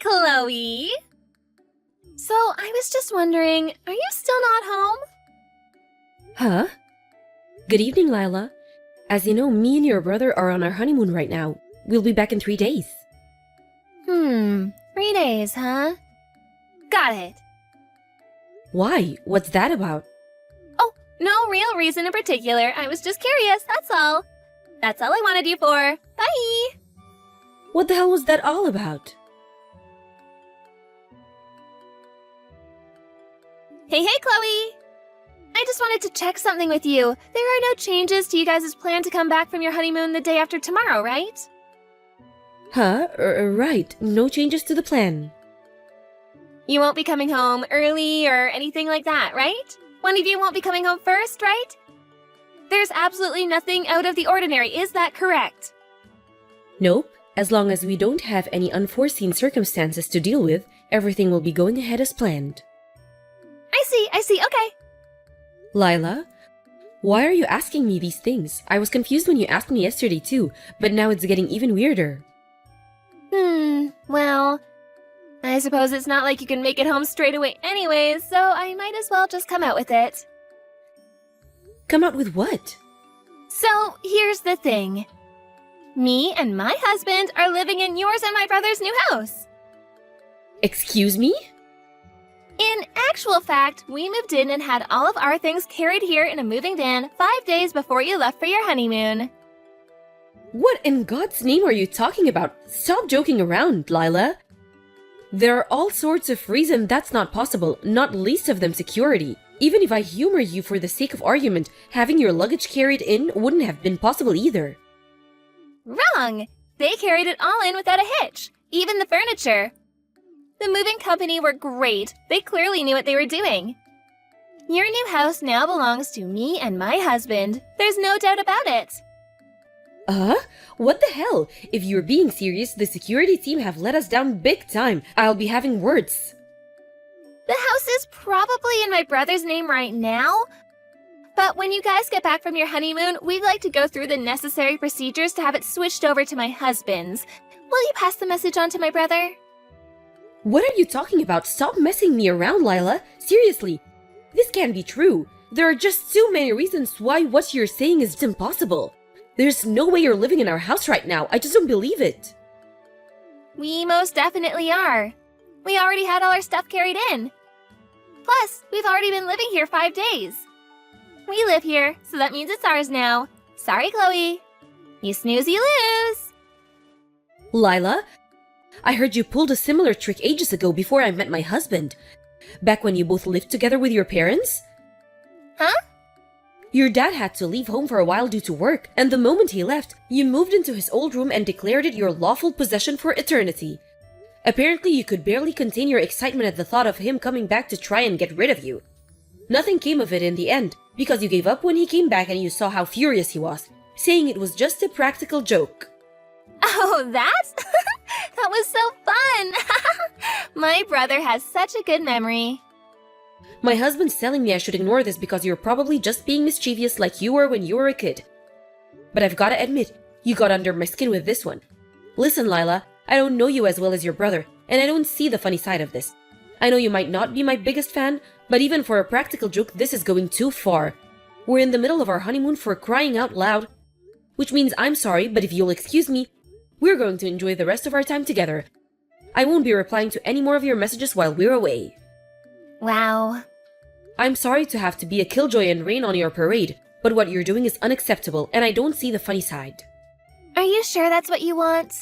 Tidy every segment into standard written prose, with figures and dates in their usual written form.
Chloe! So, I was just wondering, are you still not home? Huh? Good evening, Lila. As you know, me and your brother are on our honeymoon right now. We'll be back in 3 days. 3 days, huh? Got it. Why? What's that about? Oh, no real reason in particular. I was just curious, that's all. That's all I wanted you for. Bye! What the hell was that all about? Hey, Chloe! I just wanted to check something with you. There are no changes to you guys' plan to come back from your honeymoon the day after tomorrow, right? Huh? Right. No changes to the plan. You won't be coming home early or anything like that, right? One of you won't be coming home first, right? There's absolutely nothing out of the ordinary, is that correct? Nope. As long as we don't have any unforeseen circumstances to deal with, everything will be going ahead as planned. I see, okay. Lila, why are you asking me these things? I was confused when you asked me yesterday too, but now it's getting even weirder. Well, I suppose it's not like you can make it home straight away anyways, so I might as well just come out with it. Come out with what? So, here's the thing. Me and my husband are living in yours and my brother's new house. Excuse me? In actual fact, we moved in and had all of our things carried here in a moving van 5 days before you left for your honeymoon. What in God's name are you talking about? Stop joking around, Lila. There are all sorts of reasons that's not possible, not least of them security. Even if I humor you for the sake of argument, having your luggage carried in wouldn't have been possible either. Wrong! They carried it all in without a hitch, even the furniture. The moving company were great. They clearly knew what they were doing. Your new house now belongs to me and my husband. There's no doubt about it. What the hell? If you're being serious, the security team have let us down big time. I'll be having words. The house is probably in my brother's name right now. But when you guys get back from your honeymoon, we'd like to go through the necessary procedures to have it switched over to my husband's. Will you pass the message on to my brother? What are you talking about? Stop messing me around, Lila. Seriously, this can't be true. There are just too many reasons why what you're saying is impossible. There's no way you're living in our house right now. I just don't believe it. We most definitely are. We already had all our stuff carried in. Plus, we've already been living here 5 days. We live here, so that means it's ours now. Sorry, Chloe. You snooze, you lose. Lila, I heard you pulled a similar trick ages ago before I met my husband. Back when you both lived together with your parents? Huh? Your dad had to leave home for a while due to work, and the moment he left, you moved into his old room and declared it your lawful possession for eternity. Apparently, you could barely contain your excitement at the thought of him coming back to try and get rid of you. Nothing came of it in the end, because you gave up when he came back and you saw how furious he was, saying it was just a practical joke. Oh, that? That was so fun! My brother has such a good memory. My husband's telling me I should ignore this because you're probably just being mischievous like you were when you were a kid. But I've gotta admit, you got under my skin with this one. Listen, Lila, I don't know you as well as your brother, and I don't see the funny side of this. I know you might not be my biggest fan, but even for a practical joke, this is going too far. We're in the middle of our honeymoon for crying out loud. Which means I'm sorry, but if you'll excuse me, we're going to enjoy the rest of our time together. I won't be replying to any more of your messages while we're away. Wow. I'm sorry to have to be a killjoy and rain on your parade, but what you're doing is unacceptable, and I don't see the funny side. Are you sure that's what you want?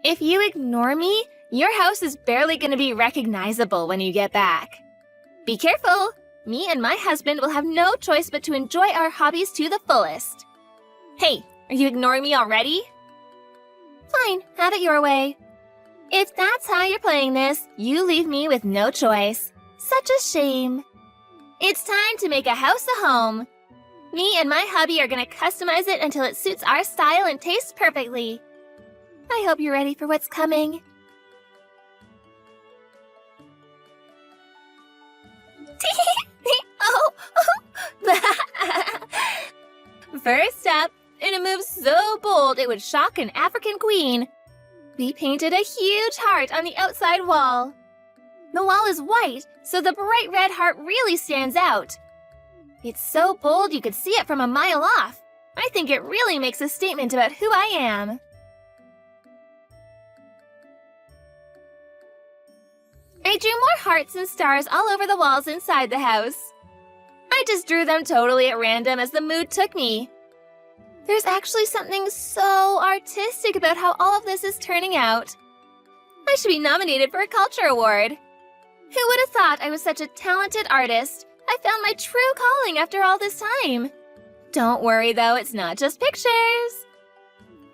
If you ignore me, your house is barely going to be recognizable when you get back. Be careful! Me and my husband will have no choice but to enjoy our hobbies to the fullest. Hey, are you ignoring me already? Fine, have it your way. If that's how you're playing this, you leave me with no choice. Such a shame. It's time to make a house a home. Me and my hubby are gonna customize it until it suits our style and tastes perfectly. I hope you're ready for what's coming. First up, in a move so bold it would shock an African queen, We painted a huge heart on the outside wall. The wall is white, so the bright red heart really stands out. It's so bold you could see it from a mile off. I think it really makes a statement about who I am. I drew more hearts and stars all over the walls inside the house. I just drew them totally at random as the mood took me. There's actually something so artistic about how all of this is turning out. I should be nominated for a culture award. Who would have thought I was such a talented artist? I found my true calling after all this time. Don't worry though, it's not just pictures.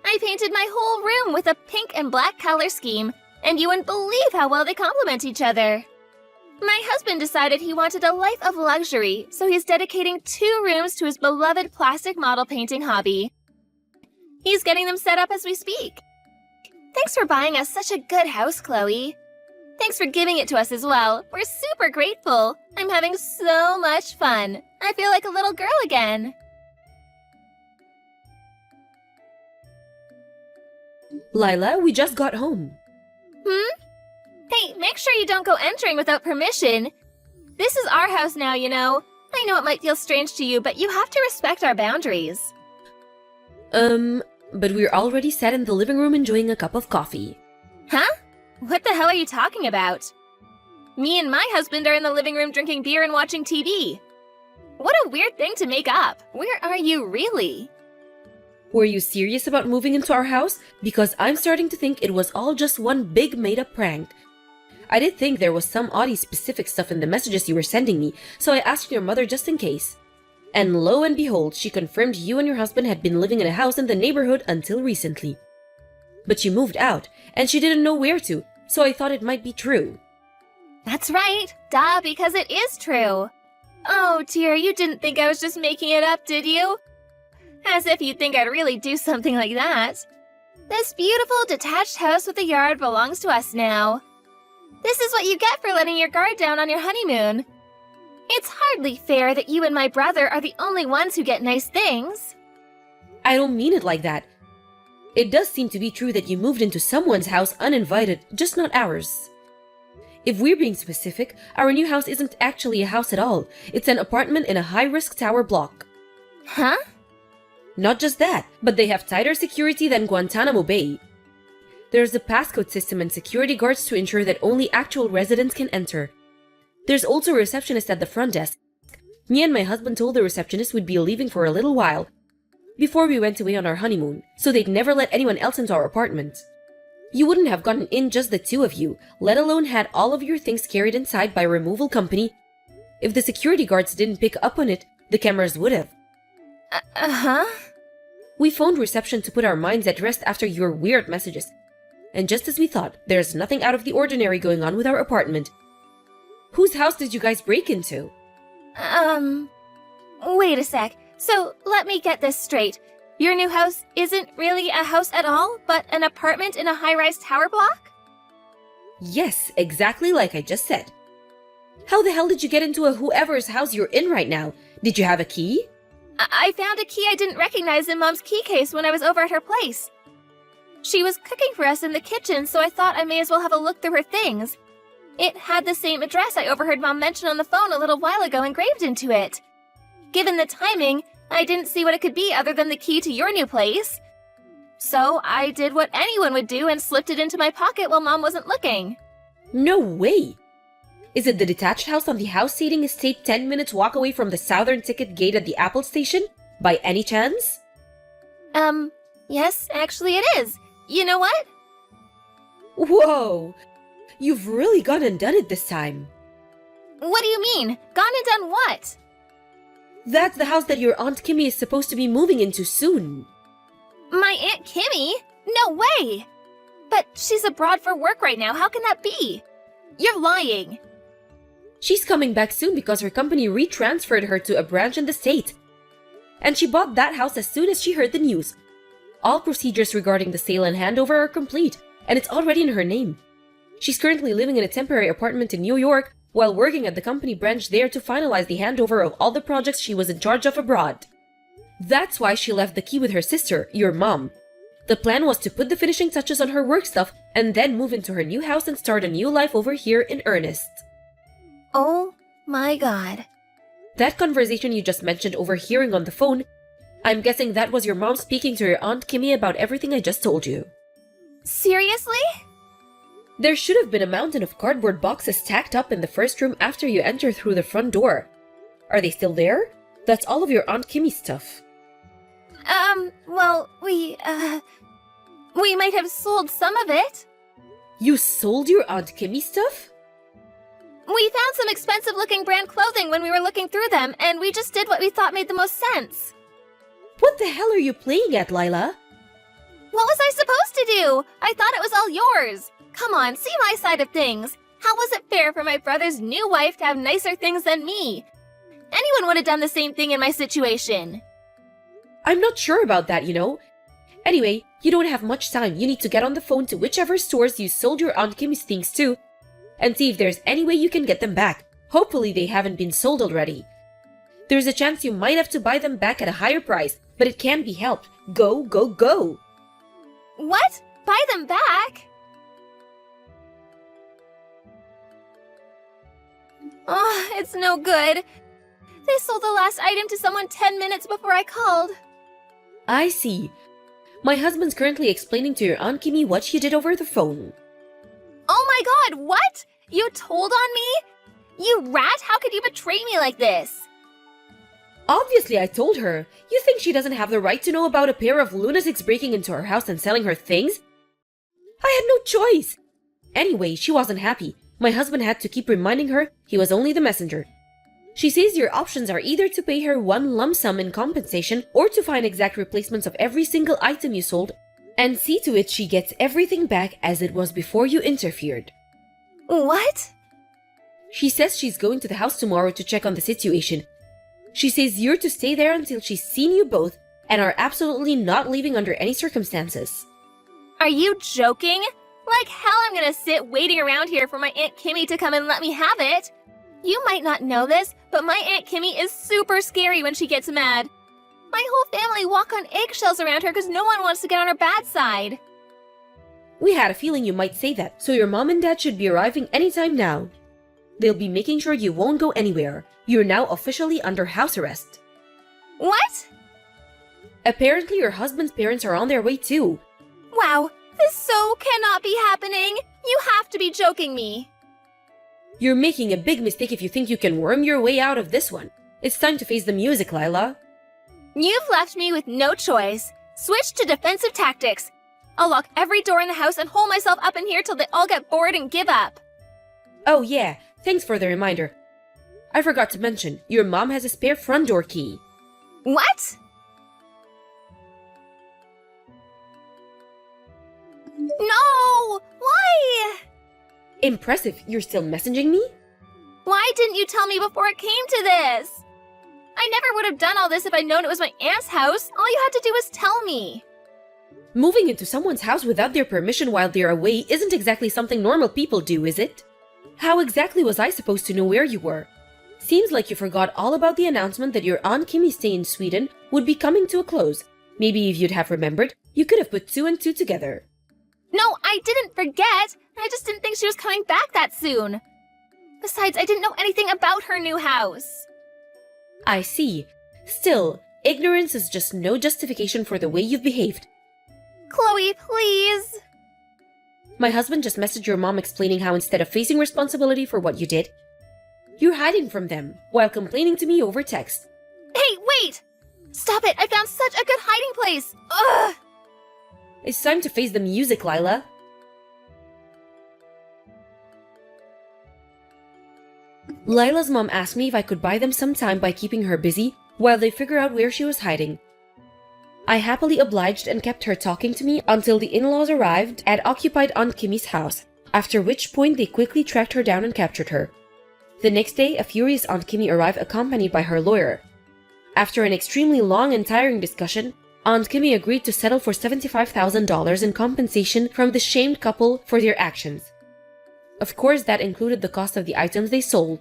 I painted my whole room with a pink and black color scheme, and you wouldn't believe how well they complement each other. My husband decided he wanted a life of luxury, so he's dedicating 2 rooms to his beloved plastic model painting hobby. He's getting them set up as we speak. Thanks for buying us such a good house, Chloe. Thanks for giving it to us as well. We're super grateful. I'm having so much fun. I feel like a little girl again. Lila, we just got home. Hey, make sure you don't go entering without permission. This is our house now, you know. I know it might feel strange to you, but you have to respect our boundaries. But we're already sat in the living room enjoying a cup of coffee. Huh? What the hell are you talking about? Me and my husband are in the living room drinking beer and watching TV. What a weird thing to make up. Where are you really? Were you serious about moving into our house? Because I'm starting to think it was all just one big made-up prank. I did think there was some Audie-specific stuff in the messages you were sending me, so I asked your mother just in case. And lo and behold, she confirmed you and your husband had been living in a house in the neighborhood until recently. But you moved out, and she didn't know where to, so I thought it might be true. That's right. Duh, because it is true. Oh dear, you didn't think I was just making it up, did you? As if you'd think I'd really do something like that. This beautiful detached house with a yard belongs to us now. This is what you get for letting your guard down on your honeymoon. It's hardly fair that you and my brother are the only ones who get nice things. I don't mean it like that. It does seem to be true that you moved into someone's house uninvited, just not ours. If we're being specific, our new house isn't actually a house at all. It's an apartment in a high-risk tower block. Huh? Not just that, but they have tighter security than Guantanamo Bay. There's a passcode system and security guards to ensure that only actual residents can enter. There's also a receptionist at the front desk. Me and my husband told the receptionist we'd be leaving for a little while before we went away on our honeymoon, so they'd never let anyone else into our apartment. You wouldn't have gotten in just the 2 of you, let alone had all of your things carried inside by a removal company. If the security guards didn't pick up on it, the cameras would have. Uh-huh? We phoned reception to put our minds at rest after your weird messages. And just as we thought, there's nothing out of the ordinary going on with our apartment. Whose house did you guys break into? Wait a sec. So, let me get this straight. Your new house isn't really a house at all, but an apartment in a high-rise tower block? Yes, exactly like I just said. How the hell did you get into whoever's house you're in right now? Did you have a key? I found a key I didn't recognize in Mom's key case when I was over at her place. She was cooking for us in the kitchen, so I thought I may as well have a look through her things. It had the same address I overheard Mom mention on the phone a little while ago engraved into it. Given the timing, I didn't see what it could be other than the key to your new place. So I did what anyone would do and slipped it into my pocket while Mom wasn't looking. No way! Is it the detached house on the house seating estate 10 minutes walk away from the southern ticket gate at the Apple station? By any chance? Yes, actually it is. You know what? Whoa! You've really gone and done it this time. What do you mean? Gone and done what? That's the house that your Aunt Kimmy is supposed to be moving into soon. My Aunt Kimmy? No way! But she's abroad for work right now. How can that be? You're lying. She's coming back soon because her company retransferred her to a branch in the state. And she bought that house as soon as she heard the news. All procedures regarding the sale and handover are complete, and it's already in her name. She's currently living in a temporary apartment in New York while working at the company branch there to finalize the handover of all the projects she was in charge of abroad. That's why she left the key with her sister, your mom. The plan was to put the finishing touches on her work stuff and then move into her new house and start a new life over here in earnest. Oh my god. That conversation you just mentioned overhearing on the phone, I'm guessing that was your mom speaking to your Aunt Kimmy about everything I just told you. Seriously? There should have been a mountain of cardboard boxes stacked up in the first room after you enter through the front door. Are they still there? That's all of your Aunt Kimmy's stuff. Well, we might have sold some of it. You sold your Aunt Kimmy's stuff? We found some expensive-looking brand clothing when we were looking through them, and we just did what we thought made the most sense. What the hell are you playing at, Lila? What was I supposed to do? I thought it was all yours. Come on, see my side of things. How was it fair for my brother's new wife to have nicer things than me? Anyone would have done the same thing in my situation. I'm not sure about that, you know. Anyway, you don't have much time. You need to get on the phone to whichever stores you sold your Aunt Kimmy's things to and see if there's any way you can get them back. Hopefully they haven't been sold already. There's a chance you might have to buy them back at a higher price, but it can't be helped. Go, go, go! What? Buy them back? Oh, it's no good. They sold the last item to someone 10 minutes before I called. I see. My husband's currently explaining to your Aunt Kimmy what you did over the phone. Oh my god, what? You told on me? You rat, how could you betray me like this? Obviously, I told her. You think she doesn't have the right to know about a pair of lunatics breaking into her house and selling her things? I had no choice. Anyway, she wasn't happy. My husband had to keep reminding her he was only the messenger. She says your options are either to pay her one lump sum in compensation or to find exact replacements of every single item you sold and see to it she gets everything back as it was before you interfered. What? She says she's going to the house tomorrow to check on the situation. She says you're to stay there until she's seen you both and are absolutely not leaving under any circumstances. Are you joking? Like hell I'm gonna sit waiting around here for my Aunt Kimmy to come and let me have it. You might not know this, but my Aunt Kimmy is super scary when she gets mad. My whole family walk on eggshells around her because no one wants to get on her bad side. We had a feeling you might say that, so your mom and dad should be arriving anytime now. They'll be making sure you won't go anywhere. You're now officially under house arrest. What? Apparently your husband's parents are on their way too. Wow, this so cannot be happening. You have to be joking me. You're making a big mistake if you think you can worm your way out of this one. It's time to face the music, Lila. You've left me with no choice. Switch to defensive tactics. I'll lock every door in the house and hold myself up in here till they all get bored and give up. Oh yeah, thanks for the reminder. I forgot to mention, your mom has a spare front door key. What? No! Why? Impressive, you're still messaging me? Why didn't you tell me before it came to this? I never would have done all this if I'd known it was my aunt's house. All you had to do was tell me. Moving into someone's house without their permission while they're away isn't exactly something normal people do, is it? How exactly was I supposed to know where you were? Seems like you forgot all about the announcement that your Aunt Kimmy's stay in Sweden would be coming to a close. Maybe if you'd have remembered, you could have put two and two together. No, I didn't forget. I just didn't think she was coming back that soon. Besides, I didn't know anything about her new house. I see. Still, ignorance is just no justification for the way you've behaved. Chloe, please. My husband just messaged your mom explaining how instead of facing responsibility for what you did, you're hiding from them while complaining to me over text. Hey, wait! Stop it! I found such a good hiding place! Ugh! It's time to face the music, Lila. Lila's mom asked me if I could buy them some time by keeping her busy while they figure out where she was hiding. I happily obliged and kept her talking to me until the in-laws arrived at occupied Aunt Kimmy's house, after which point they quickly tracked her down and captured her. The next day, a furious Aunt Kimmy arrived accompanied by her lawyer. After an extremely long and tiring discussion, Aunt Kimmy agreed to settle for $75,000 in compensation from the shamed couple for their actions. Of course, that included the cost of the items they sold.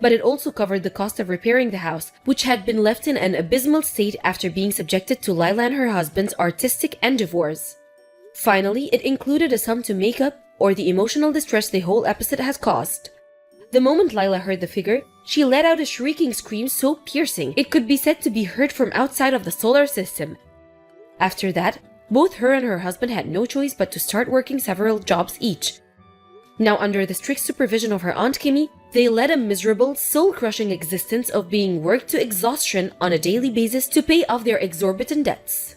but it also covered the cost of repairing the house, which had been left in an abysmal state after being subjected to Lila and her husband's artistic endeavors. Finally, it included a sum to make up or the emotional distress the whole episode has caused. The moment Lila heard the figure, she let out a shrieking scream so piercing it could be said to be heard from outside of the solar system. After that, both her and her husband had no choice but to start working several jobs each. Now, under the strict supervision of her Aunt Kimmy, they led a miserable, soul-crushing existence of being worked to exhaustion on a daily basis to pay off their exorbitant debts.